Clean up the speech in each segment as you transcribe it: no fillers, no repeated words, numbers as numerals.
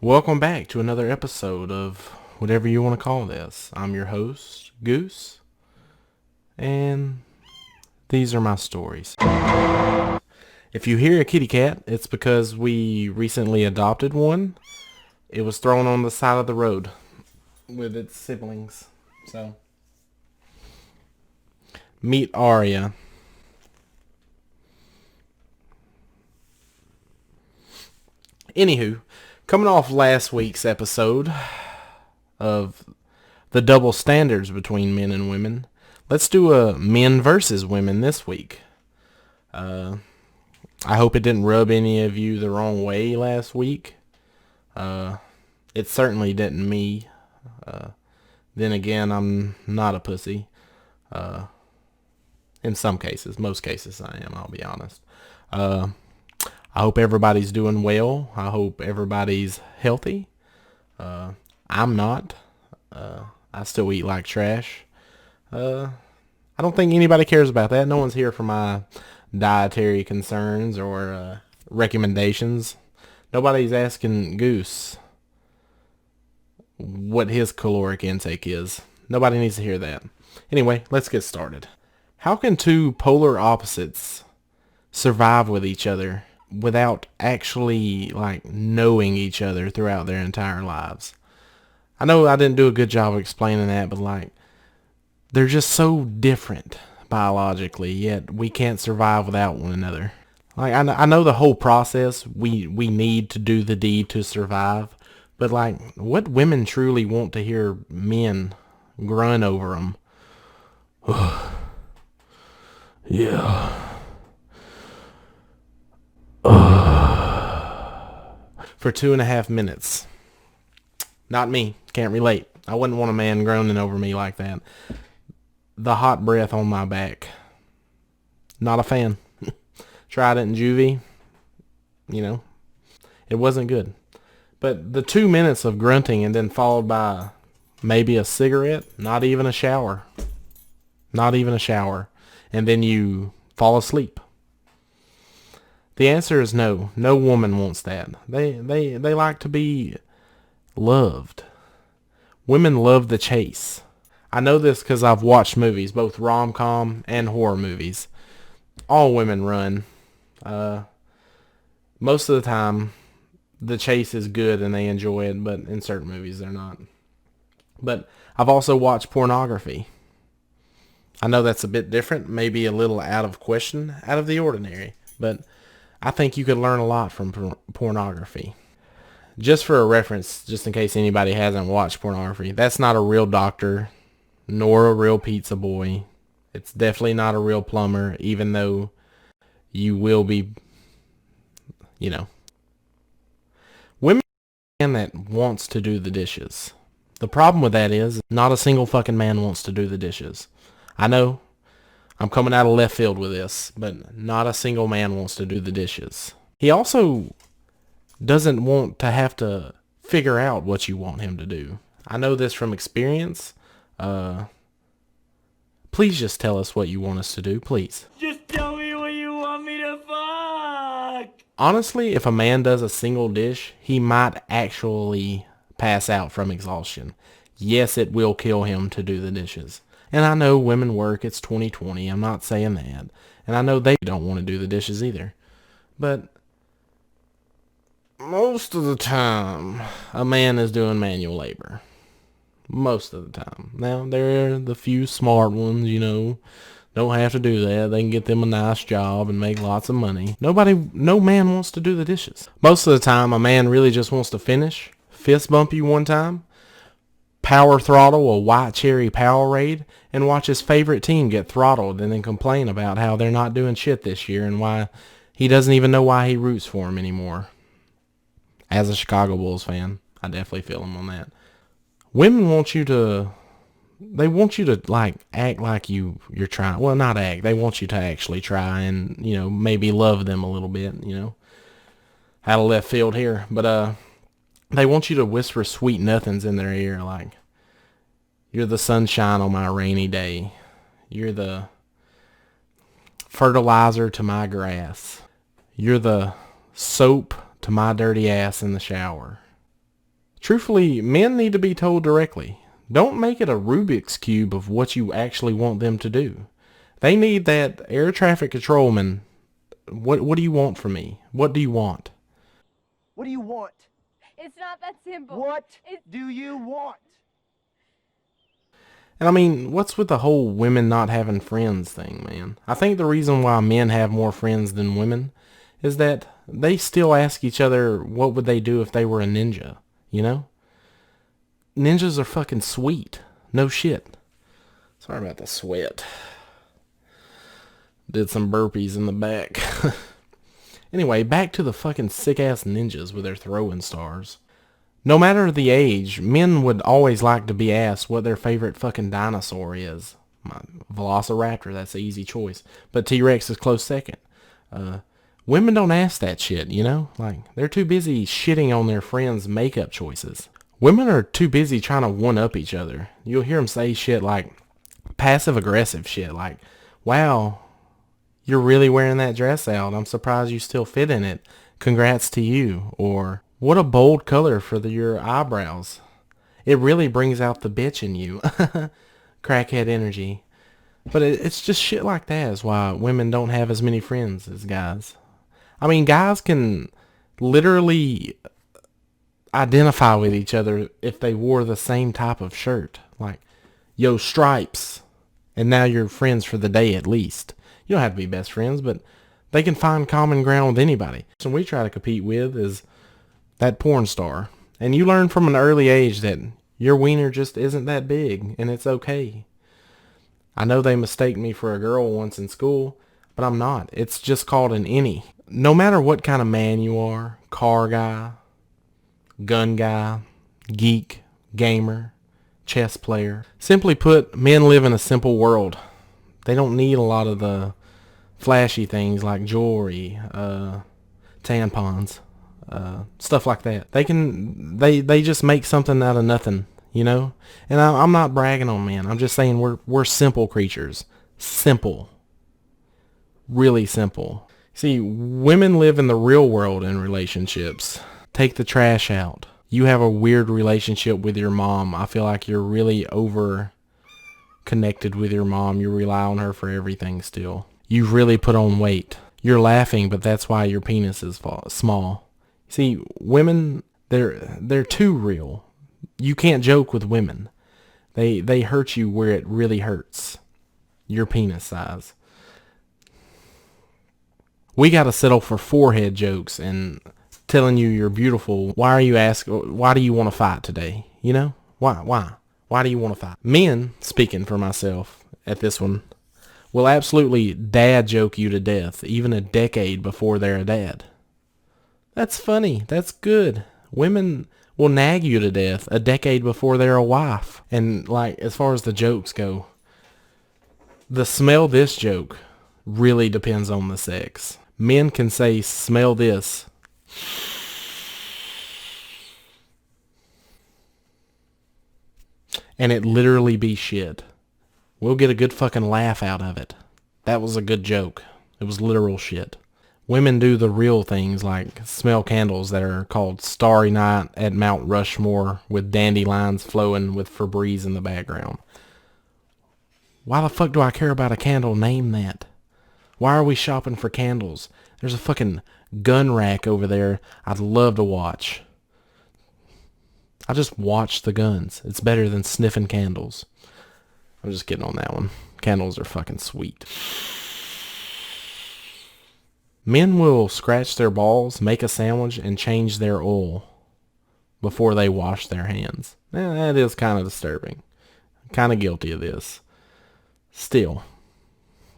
Welcome back to another episode of whatever you want to call this. I'm your host, Goose, and these are my stories. If you hear a kitty cat, it's because we recently adopted one. It was thrown on the side of the road with its siblings. So, meet Aria. Anywho, coming off last week's episode of the double standards between men and women, let's do a men versus women this week. I hope it didn't rub any of you the wrong way last week. It certainly didn't me. Then again, I'm not a pussy. In some cases, most cases I am, I'll be honest. I hope everybody's doing well. I hope everybody's healthy. I'm not. I still eat like trash. I don't think anybody cares about that. No one's here for my dietary concerns or recommendations. Nobody's asking Goose what his caloric intake is. Nobody needs to hear that. Anyway, let's get started. How can two polar opposites survive with each other without actually knowing each other throughout their entire lives? I know I didn't do a good job of explaining that, but they're just so different biologically, yet we can't survive without one another. I know the whole process, we need to do the deed to survive, but what women truly want to hear men grunt over them? Yeah. For 2.5 minutes. Not me. Can't relate. I wouldn't want a man groaning over me like that. The hot breath on my back. Not a fan. Tried it in juvie. It wasn't good. But the 2 minutes of grunting and then followed by maybe a cigarette, not even a shower. Not even a shower. And then you fall asleep. The answer is no. No woman wants that. They like to be loved. Women love the chase. I know this because I've watched movies, both rom-com and horror movies. All women run. Most of the time, the chase is good and they enjoy it, but in certain movies they're not. But I've also watched pornography. I know that's a bit different, maybe a little out of question, out of the ordinary, but I think you could learn a lot from pornography. Just for a reference, just in case anybody hasn't watched pornography, that's not a real doctor, nor a real pizza boy. It's definitely not a real plumber, even though you will be, Women are a man that wants to do the dishes. The problem with that is, not a single fucking man wants to do the dishes. I know, I'm coming out of left field with this, but not a single man wants to do the dishes. He also doesn't want to have to figure out what you want him to do. I know this from experience. Please just tell us what you want us to do, please. Just tell me what you want me to fuck! Honestly, if a man does a single dish, he might actually pass out from exhaustion. Yes, it will kill him to do the dishes. And I know women work, it's 2020, I'm not saying that. And I know they don't want to do the dishes either. But most of the time, a man is doing manual labor. Most of the time. Now, there are the few smart ones, don't have to do that. They can get them a nice job and make lots of money. No man wants to do the dishes. Most of the time, a man really just wants to finish, fist bump you one time, power throttle a white cherry Powerade, and watch his favorite team get throttled and then complain about how they're not doing shit this year and why he doesn't even know why he roots for him anymore. As a Chicago Bulls fan, I definitely feel him on that. Women want you to, act like you're trying, well, not act, they want you to actually try and, maybe love them a little bit, out of left field here, but, they want you to whisper sweet nothings in their ear, like, you're the sunshine on my rainy day. You're the fertilizer to my grass. You're the soap to my dirty ass in the shower. Truthfully, men need to be told directly. Don't make it a Rubik's Cube of what you actually want them to do. They need that air traffic controlman. What do you want from me? What do you want? What do you want? It's not that simple. What do you want? And I mean, what's with the whole women not having friends thing, man? I think the reason why men have more friends than women is that they still ask each other what would they do if they were a ninja, you know? Ninjas are fucking sweet. No shit. Sorry about the sweat. Did some burpees in the back. Anyway, back to the fucking sick-ass ninjas with their throwing stars. No matter the age, men would always like to be asked what their favorite fucking dinosaur is. My Velociraptor, that's an easy choice. But T-Rex is close second. Women don't ask that shit, you know? Like, they're too busy shitting on their friends' makeup choices. Women are too busy trying to one-up each other. You'll hear them say shit like passive-aggressive shit. Like, wow, you're really wearing that dress out. I'm surprised you still fit in it. Congrats to you. Or, what a bold color for your eyebrows. It really brings out the bitch in you. Crackhead energy. But it's just shit like that is why women don't have as many friends as guys. I mean, guys can literally identify with each other if they wore the same type of shirt. Like, yo, Stripes. And now you're friends for the day at least. You don't have to be best friends, but they can find common ground with anybody. So we try to compete with is that porn star. And you learn from an early age that your wiener just isn't that big, and it's okay. I know they mistake me for a girl once in school, but I'm not. It's just called an innie. No matter what kind of man you are, car guy, gun guy, geek, gamer, chess player. Simply put, men live in a simple world. They don't need a lot of the flashy things like jewelry, tampons, stuff like that. They just make something out of nothing, you know? And I'm not bragging on men. I'm just saying we're simple creatures. Simple. Really simple. See, women live in the real world in relationships. Take the trash out. You have a weird relationship with your mom. I feel like you're really over connected with your mom. You rely on her for everything still. You've really put on weight. You're laughing, but that's why your penis is small. See, women, they're too real. You can't joke with women. They hurt you where it really hurts. Your penis size. We gotta settle for forehead jokes and telling you you're beautiful. Why do you want to fight today? You know? Why do you want to fight? Men, speaking for myself at this one, will absolutely dad joke you to death, even a decade before they're a dad. That's funny. That's good. Women will nag you to death a decade before they're a wife. And like, as far as the jokes go, the smell this joke really depends on the sex. Men can say, smell this. And it literally be shit. We'll get a good fucking laugh out of it. That was a good joke. It was literal shit. Women do the real things like smell candles that are called Starry Night at Mount Rushmore with dandelions flowing with Febreze in the background. Why the fuck do I care about a candle named that? Why are we shopping for candles? There's a fucking gun rack over there I'd love to watch. I just watch the guns. It's better than sniffing candles. I'm just kidding on that one. Candles are fucking sweet. Men will scratch their balls, make a sandwich, and change their oil before they wash their hands. That is kind of disturbing. I'm kind of guilty of this. Still,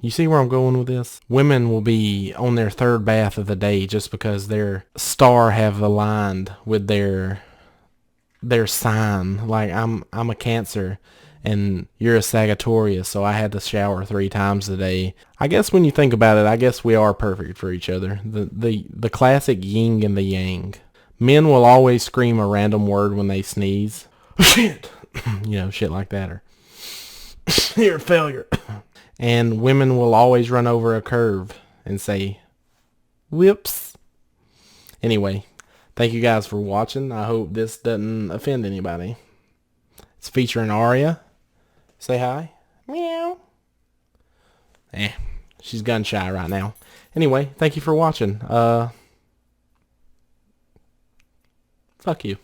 you see where I'm going with this? Women will be on their third bath of the day just because their star have aligned with their sign. Like, I'm a Cancer and you're a Sagittarius, so I had to shower 3 times a day. I guess when you think about it, I guess we are perfect for each other. The classic yin and the yang. Men will always scream a random word when they sneeze. Shit! You know, shit like that. Or, you're a failure. And women will always run over a curve and say, whoops. Anyway, Thank you guys for watching. I hope this doesn't offend anybody. It's featuring Aria. Say hi. Meow. She's gun shy right now. Anyway, thank you for watching. Fuck you.